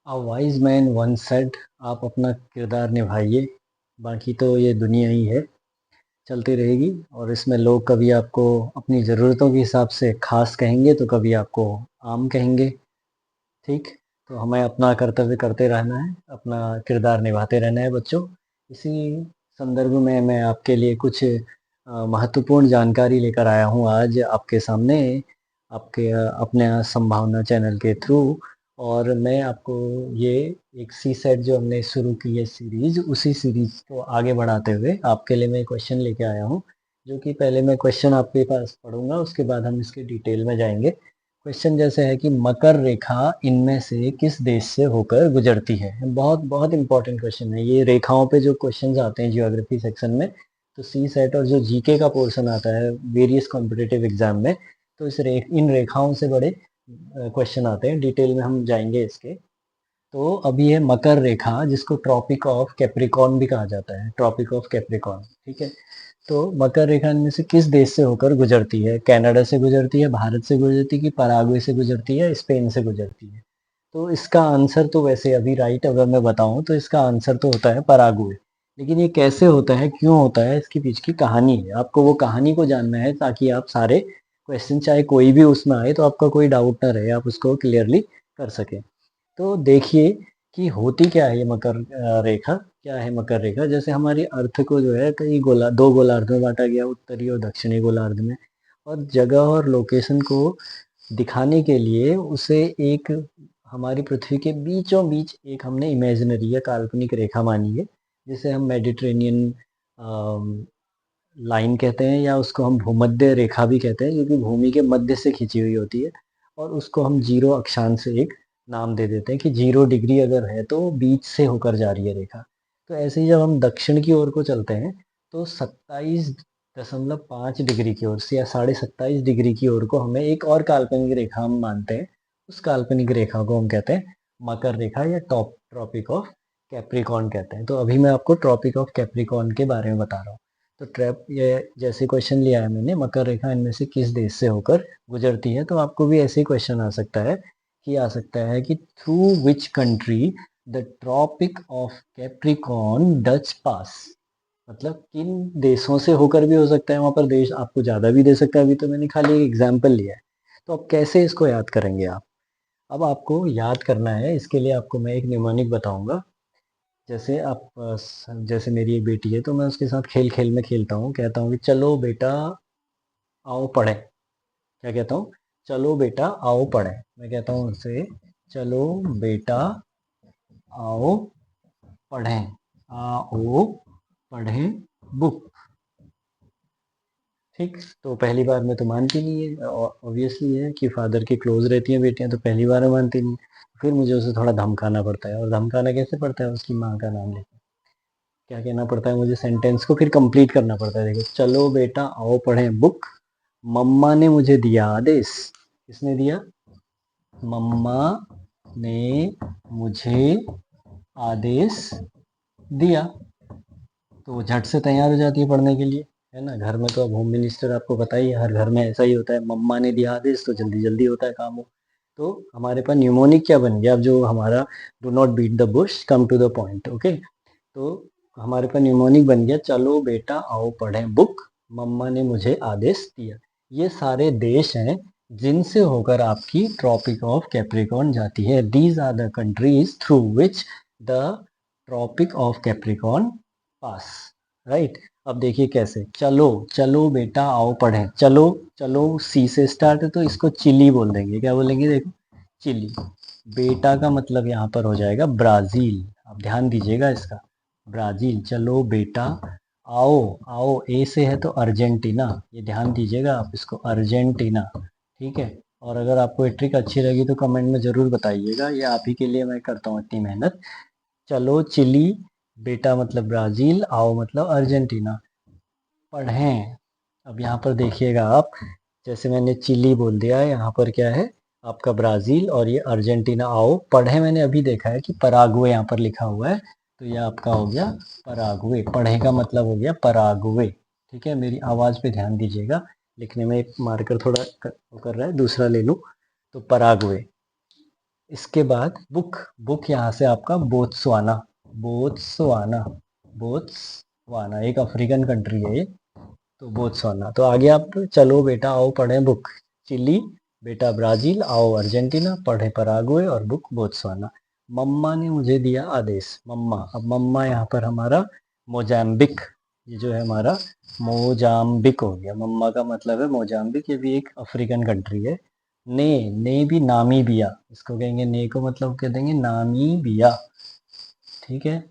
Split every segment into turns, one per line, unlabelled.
अ wise man once said, आप अपना किरदार निभाइए, बाकी तो ये दुनिया ही है, चलती रहेगी। और इसमें लोग कभी आपको अपनी ज़रूरतों के हिसाब से ख़ास कहेंगे तो कभी आपको आम कहेंगे। ठीक, तो हमें अपना कर्तव्य करते रहना है, अपना किरदार निभाते रहना है बच्चों। इसी संदर्भ में मैं आपके लिए कुछ महत्वपूर्ण जानकारी लेकर आया हूँ आज आपके सामने, आपके अपने संभावना चैनल के थ्रू। और मैं आपको ये एक सी सेट जो हमने शुरू की है सीरीज़, उसी सीरीज़ को आगे बढ़ाते हुए आपके लिए मैं क्वेश्चन लेके आया हूँ, जो कि पहले मैं क्वेश्चन आपके पास पढ़ूँगा, उसके बाद हम इसके डिटेल में जाएँगे। क्वेश्चन जैसे है कि मकर रेखा इनमें से किस देश से होकर गुजरती है। बहुत बहुत इंपॉर्टेंट क्वेश्चन है ये। रेखाओं पे जो क्वेश्चंस आते हैं ज्योग्राफी सेक्शन में, तो सी सेट और जो जीके का पोर्शन आता है वेरियस कॉम्पिटिटिव एग्जाम में, तो इन रेखाओं से बड़े क्वेश्चन आते हैं। डिटेल में हम जाएंगे इसके। तो अभी है मकर रेखा, जिसको ट्रॉपिक ऑफ कैप्रिकॉर्न भी कहा जाता है, ट्रॉपिक ऑफ कैप्रिकॉर्न। ठीक है, तो मकर रेखा इनमें से किस देश से होकर गुजरती है? कनाडा से गुजरती है, भारत से गुजरती है, कि पराग्वे से गुजरती है, स्पेन से गुजरती है? तो इसका आंसर तो वैसे अभी राइट अगर मैं बताऊं तो इसका आंसर तो होता है पराग्वे। लेकिन ये कैसे होता है, क्यों होता है, इसके पीछे की कहानी है। आपको वो कहानी को जानना है ताकि आप सारे क्वेश्चन चाहे कोई भी उसमें आए तो आपका कोई डाउट ना रहे, आप उसको क्लियरली कर सकें। तो देखिए कि होती क्या है ये मकर रेखा। क्या है मकर रेखा? जैसे हमारी अर्थ को जो है कई दो गोलार्ध में बांटा गया, उत्तरी और दक्षिणी गोलार्ध में। और जगह और लोकेशन को दिखाने के लिए उसे एक हमारी पृथ्वी के बीचों बीच एक हमने इमेजिनरी या काल्पनिक रेखा मानी है, जिसे हम मेडिटेरेनियन लाइन कहते हैं, या उसको हम भूमध्य रेखा भी कहते हैं, क्योंकि भूमि के मध्य से खिंची हुई होती है। और उसको हम जीरो अक्षांश से एक नाम दे देते हैं कि 0 डिग्री अगर है तो बीच से होकर जा रही है रेखा। तो ऐसे ही जब हम दक्षिण की ओर को चलते हैं तो 27.5 डिग्री की ओर से या 27.5 डिग्री की ओर को हमें एक और काल्पनिक रेखा हम मानते हैं। उस काल्पनिक रेखा को हम कहते हैं मकर रेखा या ट्रॉपिक ऑफ कैप्रिकॉर्न कहते हैं। तो अभी मैं आपको ट्रॉपिक ऑफ कैप्रिकॉर्न के बारे में बता रहा हूँ। तो ट्रैप ये जैसे क्वेश्चन लिया है मैंने, मकर रेखा इनमें से किस देश से होकर गुजरती है, तो आपको भी ऐसे ही क्वेश्चन आ सकता है कि through which country the tropic of Capricorn does pass. मतलब किन देशों से होकर भी हो सकता है, वहां पर देश आपको ज्यादा भी दे सकता है। अभी तो मैंने खाली एक एग्जाम्पल लिया है। तो अब कैसे इसको याद करेंगे आप? अब आपको याद करना है, इसके लिए आपको मैं एक निमोनिक बताऊंगा। जैसे जैसे मेरी एक बेटी है तो मैं उसके साथ खेल खेल में खेलता हूँ, कहता हूँ कि चलो बेटा आओ पढ़ें। क्या कहता हूँ? चलो बेटा आओ पढ़ें। मैं कहता हूँ उससे चलो बेटा आओ पढ़ें, आओ पढ़ें बुक। ठीक, तो पहली बार में तो मानती नहीं है, ऑब्वियसली है कि फादर की क्लोज रहती हैं बेटियां, तो पहली बार में मानती नहीं। फिर मुझे उसे थोड़ा धमकाना पड़ता है, और धमकाना कैसे पड़ता है? उसकी माँ का नाम लेकर क्या कहना पड़ता है मुझे? सेंटेंस को फिर कंप्लीट करना पड़ता है। देखो, चलो बेटा आओ पढ़ें बुक, मम्मा ने मुझे दिया आदेश। किसने दिया? मम्मा ने मुझे आदेश दिया। तो वो झट से तैयार हो जाती है पढ़ने के लिए, है ना। घर में तो अब होम मिनिस्टर आपको पता ही है, हर घर में ऐसा ही होता है, मम्मा ने दिया आदेश तो जल्दी जल्दी होता है काम हो। तो हमारे पास न्यूमोनिक क्या बन गया अब, जो हमारा do not beat the bush, come to the point. Okay, तो हमारे पास न्यूमोनिक बन गया चलो बेटा आओ पढ़ें बुक, मम्मा ने मुझे आदेश दिया। ये सारे देश हैं जिनसे होकर आपकी ट्रॉपिक ऑफ कैप्रिकॉर्न जाती है। These are the countries through which the tropic of Capricorn pass. Right, अब देखिए कैसे। चलो, चलो बेटा आओ पढ़ें, चलो, चलो सी से स्टार्ट है तो इसको चिली बोल देंगे। क्या बोलेंगे? देखो, चिली। बेटा का मतलब यहाँ पर हो जाएगा ब्राजील। आप ध्यान दीजिएगा इसका, ब्राजील। चलो बेटा आओ, आओ ए से है तो अर्जेंटीना, ये ध्यान दीजिएगा आप इसको, अर्जेंटीना। ठीक है, और अगर आपको ये ट्रिक अच्छी लगी तो कमेंट में ज़रूर बताइएगा, ये आप ही के लिए मैं करता हूँ इतनी मेहनत। चलो चिली, बेटा मतलब ब्राज़ील, आओ मतलब अर्जेंटीना, पढ़ें। अब यहाँ पर देखिएगा आप, जैसे मैंने चिली बोल दिया है, यहाँ पर क्या है आपका ब्राज़ील, और ये अर्जेंटीना। आओ पढ़ें, मैंने अभी देखा है कि पराग्वे यहाँ पर लिखा हुआ है, तो ये आपका हो गया पराग्वे। पढ़े का मतलब हो गया पराग्वे। ठीक है, मेरी आवाज़ पे ध्यान दीजिएगा, लिखने में एक मार्कर थोड़ा कर रहा है, दूसरा ले लूँ। तो पराग्वे, इसके बाद बुक, बुक यहाँ से आपका बोत्सवाना, बोत्सवाना, बोत्सवाना एक अफ्रीकन कंट्री है ये, तो बोत्सवाना। तो आगे आप चलो बेटा आओ पढ़ें बुक चिली, बेटा ब्राजील, आओ अर्जेंटीना, पढ़े पराग्वे और बुक बोत्सवाना। मम्मा ने मुझे दिया आदेश, मम्मा, अब मम्मा यहाँ पर हमारा मोजाम्बिक, ये जो है हमारा मोजाम्बिक हो गया, मम्मा का मतलब है मोजाम्बिक, ये भी एक अफ्रीकन कंट्री है। ने भी नामीबिया, इसको कहेंगे ने को मतलब कह देंगे नामीबिया, ठीक है।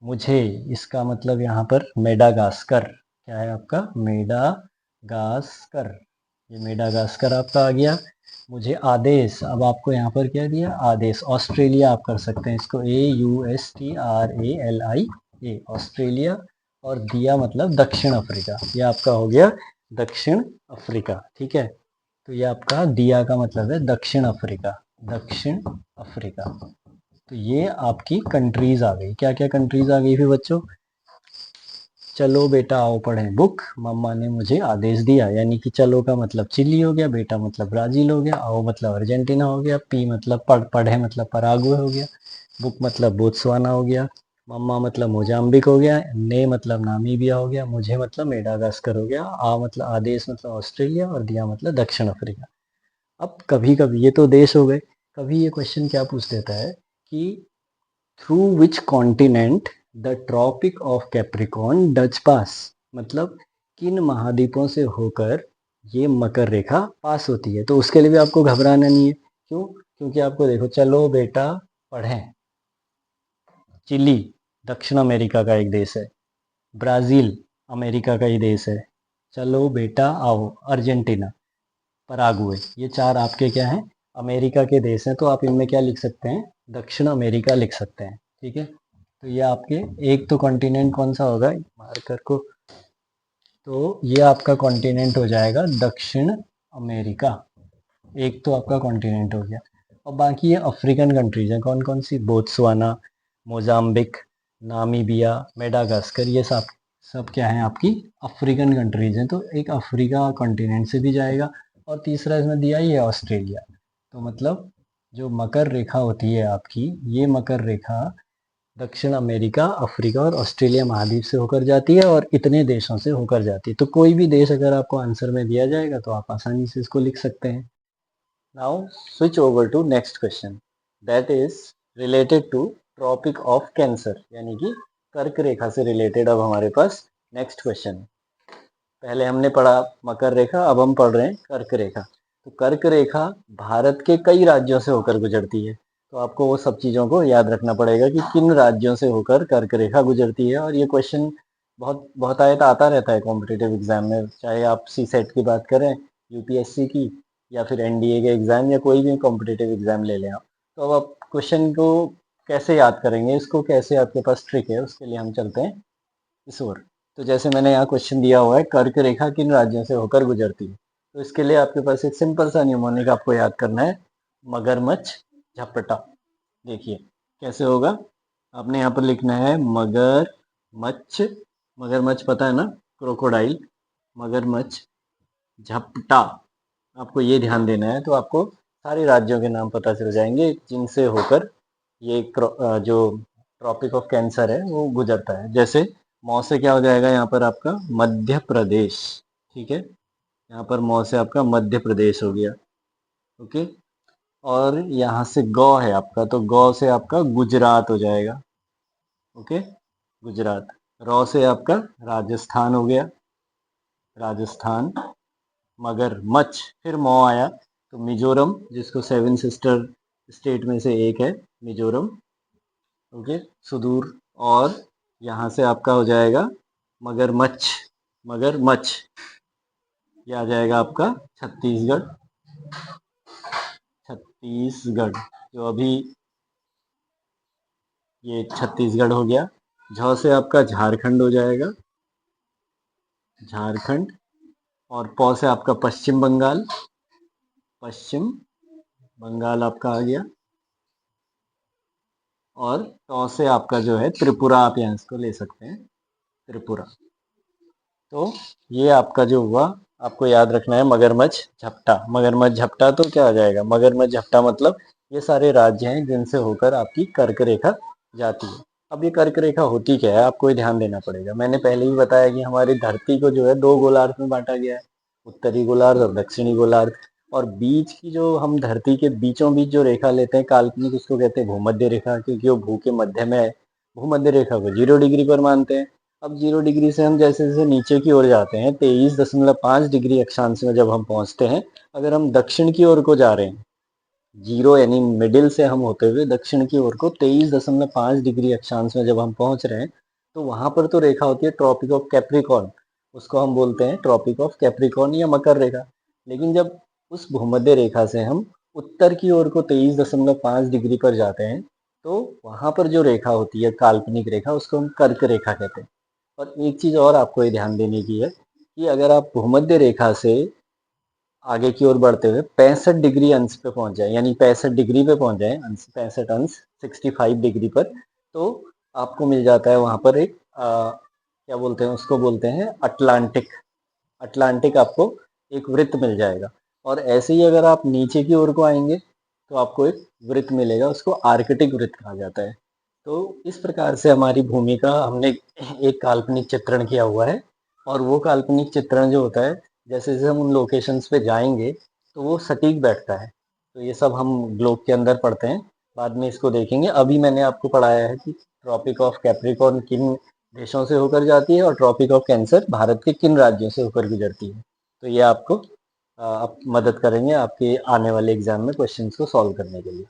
मुझे, इसका मतलब यहाँ पर मेडागास्कर, क्या है आपका मेडागास्कर, ये मेडागास्कर आपका आ गया। मुझे आदेश, अब आपको यहाँ पर क्या दिया आदेश, ऑस्ट्रेलिया आप कर सकते हैं इसको, AUSTRALI, ऑस्ट्रेलिया, और दिया मतलब दक्षिण अफ्रीका, ये आपका हो गया दक्षिण अफ्रीका, ठीक है। तो ये आपका दिया का मतलब है दक्षिण अफ्रीका, दक्षिण अफ्रीका। तो ये आपकी कंट्रीज आ गई, क्या क्या कंट्रीज आ गई फिर बच्चों। चलो बेटा आओ पढ़ें बुक, मम्मा ने मुझे आदेश दिया, यानी कि चलो का मतलब चिली हो गया, बेटा मतलब ब्राजील हो गया, आओ मतलब अर्जेंटीना हो गया, पी मतलब पढ़े मतलब पराग्वे हो गया, बुक मतलब बोत्सवाना हो गया, मम्मा मतलब मोजाम्बिक हो गया, ने मतलब नामीबिया हो गया, मुझे मतलब मेडागास्कर हो गया, आ मतलब आदेश मतलब ऑस्ट्रेलिया, और दिया मतलब दक्षिण अफ्रीका। अब कभी कभी ये तो देश हो गए, कभी ये क्वेश्चन क्या पूछ देता है कि through which continent the tropic of Capricorn does pass, मतलब किन महाद्वीपों से होकर ये मकर रेखा पास होती है। तो उसके लिए भी आपको घबराना नहीं है, क्यों, क्योंकि आपको देखो चलो बेटा पढ़ें, चिली दक्षिण अमेरिका का एक देश है, ब्राज़ील अमेरिका का ही देश है, चलो बेटा आओ अर्जेंटीना, पराग्वे, ये चार आपके क्या हैं अमेरिका के देश हैं, तो आप इनमें क्या लिख सकते हैं दक्षिण अमेरिका लिख सकते हैं, ठीक है। तो ये आपके एक तो कॉन्टिनेंट कौन सा होगा मार्कर को, तो ये आपका कॉन्टिनेंट हो जाएगा दक्षिण अमेरिका, एक तो आपका कॉन्टिनेंट हो गया। और बाकी ये अफ्रीकन कंट्रीज हैं, कौन कौन सी, बोत्सवाना, मोजाम्बिक, नामीबिया, मेडागास्कर, ये सब सब क्या है आपकी अफ्रीकन कंट्रीज हैं, तो एक अफ्रीका कॉन्टिनेंट से भी जाएगा। और तीसरा इसमें दिया ही है ऑस्ट्रेलिया, तो मतलब जो मकर रेखा होती है आपकी, ये मकर रेखा दक्षिण अमेरिका, अफ्रीका और ऑस्ट्रेलिया महाद्वीप से होकर जाती है और इतने देशों से होकर जाती है। तो कोई भी देश अगर आपको आंसर में दिया जाएगा तो आप आसानी से इसको लिख सकते हैं। Now switch over to next question, that is related to Tropic of Cancer, यानी कि कर्क रेखा से रिलेटेड अब हमारे पास नेक्स्ट क्वेश्चन। पहले हमने पढ़ा मकर रेखा, अब हम पढ़ रहे हैं कर्क रेखा। तो कर्क रेखा भारत के कई राज्यों से होकर गुजरती है, तो आपको वो सब चीज़ों को याद रखना पड़ेगा कि किन राज्यों से होकर कर्क रेखा गुजरती है। और ये क्वेश्चन बहुत बहुत आयता आता रहता है कॉम्पिटिटिव एग्जाम में, चाहे आप सी सेट की बात करें, यूपीएससी की, या फिर एनडीए के एग्ज़ाम, या कोई भी कॉम्पिटिटिव एग्ज़ाम ले लें आप। तो अब आप क्वेश्चन को कैसे याद करेंगे, इसको कैसे आपके पास ट्रिक है, उसके लिए हम चलते हैं इस ओर। तो जैसे मैंने यहाँ क्वेश्चन दिया हुआ है कर्क रेखा किन राज्यों से होकर गुजरती है, तो इसके लिए आपके पास एक सिंपल सा न्यूमोनिक आपको याद करना है, मगरमच्छ झपटा। देखिए कैसे होगा, आपने यहाँ पर लिखना है मगरमच्छ, मगरमच्छ पता है ना, क्रोकोडाइल, मगरमच्छ झपटा, आपको ये ध्यान देना है। तो आपको सारे राज्यों के नाम पता चल जाएंगे जिनसे होकर ये जो ट्रॉपिक ऑफ कैंसर है वो गुजरता है। जैसे मौ से क्या हो जाएगा यहाँ पर आपका मध्य प्रदेश, ठीक है, यहाँ पर मौ से आपका मध्य प्रदेश हो गया, ओके। और यहाँ से गौ है आपका, तो गौ से आपका गुजरात हो जाएगा, ओके, गुजरात। रौ से आपका राजस्थान हो गया, राजस्थान। मगर मच्छ फिर मौ आया, तो मिजोरम, जिसको सेवन सिस्टर स्टेट में से एक है मिजोरम, ओके, सुदूर। और यहाँ से आपका हो जाएगा मगरमच्छ, मगरमच्छ, ये आ जाएगा आपका छत्तीसगढ़, छत्तीसगढ़, जो अभी ये छत्तीसगढ़ हो गया। झ से आपका झारखंड हो जाएगा, झारखंड। और पौ से आपका पश्चिम बंगाल, पश्चिम बंगाल आपका आ गया। और टौ से आपका जो है त्रिपुरा, आप यहाँ इसको ले सकते हैं त्रिपुरा। तो ये आपका जो हुआ आपको याद रखना है मगरमच्छ झपटा। मगरमच्छ झपटा तो क्या आ जाएगा, मगरमच्छ झपटा मतलब ये सारे राज्य हैं जिनसे होकर आपकी कर्क रेखा जाती है। अब ये कर्क रेखा होती क्या है, आपको ये ध्यान देना पड़ेगा। मैंने पहले ही बताया कि हमारी धरती को जो है दो गोलार्ध में बांटा गया है, उत्तरी गोलार्ध और दक्षिणी गोलार्ध। और बीच की जो हम धरती के बीचों बीच जो रेखा लेते हैं काल्पनिक, उसको कहते हैं भूमध्य रेखा, क्योंकि वो भू के मध्य में है। भूमध्य रेखा को 0 डिग्री पर मानते हैं। अब 0 डिग्री से हम जैसे जैसे नीचे की ओर जाते हैं, 23.5 डिग्री अक्षांश में जब हम पहुंचते हैं, अगर हम दक्षिण की ओर को जा रहे हैं, जीरो यानी मिडिल से हम होते हुए दक्षिण की ओर को 23.5 डिग्री अक्षांश में जब हम पहुंच रहे हैं, तो वहां पर तो रेखा होती है ट्रॉपिक ऑफ कैप्रिकॉर्न। उसको हम बोलते हैं ट्रॉपिक ऑफ कैप्रिकॉर्न या मकर रेखा। लेकिन जब उस भूमध्य रेखा से हम उत्तर की ओर को 23.5 डिग्री पर जाते हैं, तो वहां पर जो रेखा होती है काल्पनिक रेखा, उसको हम कर्क रेखा कहते हैं। और एक चीज और आपको ये ध्यान देने की है कि अगर आप भूमध्य रेखा से आगे की ओर बढ़ते हुए 65 डिग्री अंश पे पहुंच जाए, यानी 65 डिग्री पे पहुंच जाए, अंश 65 अंश 65 डिग्री पर, तो आपको मिल जाता है वहां पर एक क्या बोलते हैं उसको, बोलते हैं अटलांटिक। अटलांटिक आपको एक वृत्त मिल जाएगा। और ऐसे ही अगर आप नीचे की ओर को आएंगे तो आपको एक वृत्त मिलेगा, उसको आर्कटिक वृत्त कहा जाता है। तो इस प्रकार से हमारी भूमि का हमने एक काल्पनिक चित्रण किया हुआ है। और वो काल्पनिक चित्रण जो होता है, जैसे जैसे हम उन लोकेशंस पे जाएंगे तो वो सटीक बैठता है। तो ये सब हम ग्लोब के अंदर पढ़ते हैं, बाद में इसको देखेंगे। अभी मैंने आपको पढ़ाया है कि ट्रॉपिक ऑफ कैप्रिकॉर्न किन देशों से होकर जाती है और ट्रॉपिक ऑफ कैंसर भारत के किन राज्यों से होकर गुजरती है। तो ये आपको आप मदद करेंगे आपके आने वाले एग्जाम में क्वेश्चंस को सॉल्व करने के लिए।